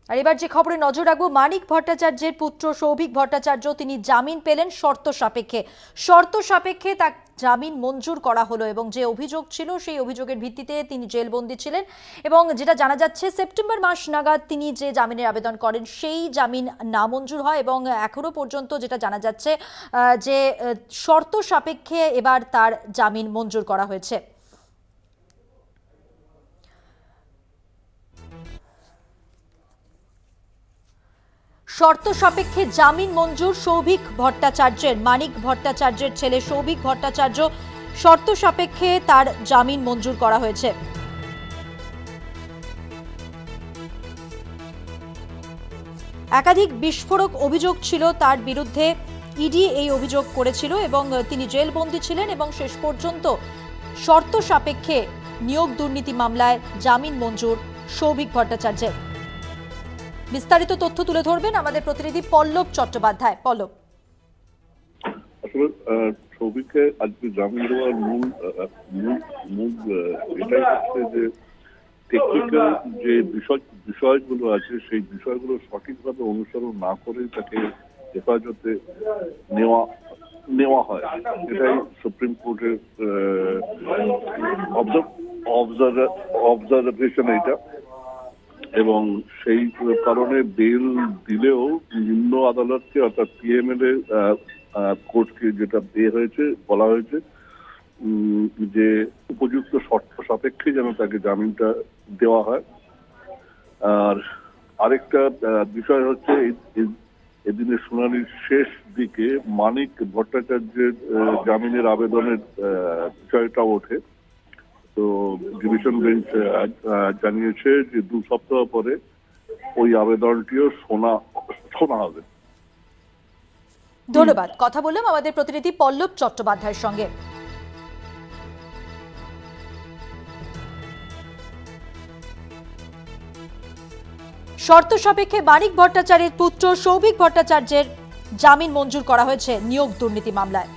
আর এবার যে খবরে নজর রাখবো, মানিক ভট্টাচার্যের পুত্র সৌভিক ভট্টাচার্য তিনি জামিন পেলেন শর্ত সাপেক্ষে তার জামিন মঞ্জুর করা হলো এবং যে অভিযোগ ছিল সেই অভিযোগের ভিত্তিতে তিনি জেলবন্দি ছিলেন এবং যেটা জানা যাচ্ছে সেপ্টেম্বর মাস নাগাদ তিনি যে জামিনের আবেদন করেন সেই জামিন নামঞ্জুর হয় এবং এখনো পর্যন্ত যেটা জানা যাচ্ছে যে শর্ত সাপেক্ষে এবার তার জামিন মঞ্জুর করা হয়েছে। শর্ত সাপেক্ষে জামিন মঞ্জুর সৌভিক ভট্টাচার্যের, মানিক ভট্টাচার্যের ছেলে সৌভিক ভট্টাচার্য, শর্ত সাপেক্ষে তার জামিন মঞ্জুর করা হয়েছে। একাধিক বিস্ফোরক অভিযোগ ছিল তার বিরুদ্ধে, ইডি এই অভিযোগ করেছিল এবং তিনি জেলবন্দি ছিলেন এবং শেষ পর্যন্ত শর্ত সাপেক্ষে নিয়োগ দুর্নীতি মামলায় জামিন মঞ্জুর সৌভিক ভট্টাচার্যের। বিস্তারিত তথ্য তুলে ধরবেন আমাদের প্রতিনিধি পল্লব চট্টোপাধ্যায়। পল্লব, আসলে সৌভিককে আজকে জামিন দেওয়ার মূল এটাই হচ্ছে যে টেকনিক্যাল যে বিষয়গুলো আছে সেই বিষয়গুলো সঠিকভাবে অনুসরণ না করে তাকে হেফাজতে নেওয়া হয়। এটাই সুপ্রিম কোর্টের অবজারভেশন এইটা, এবং সেই কারণে বেল দিলেও নিম্ন আদালতকে অর্থাৎ পিএমএলএ কোর্টকে যেটা বলা হয়েছে যে উপযুক্ত শর্ত সাপেক্ষে যেন তাকে জামিনটা দেওয়া হয়। আর আরেকটা বিষয় হচ্ছে এদিনের শুনানির শেষ দিকে মানিক ভট্টাচার্যের জামিনের আবেদনের বিষয়টা ওঠে। তো ডিভিশন বেঞ্চ জানিয়েছে যে 2 সপ্তাহ পরে ওই আবেদনটিও শোনা হবে। ধন্যবাদ। কথা বললাম আমাদের প্রতিনিধি পল্লব চট্টোপাধ্যায়ের সঙ্গে। শর্ত সাপেক্ষে মানিক ভট্টাচার্যের পুত্র সৌভিক ভট্টাচার্যের জামিন মঞ্জুর করা হয়েছে নিয়োগ দুর্নীতি মামলায়।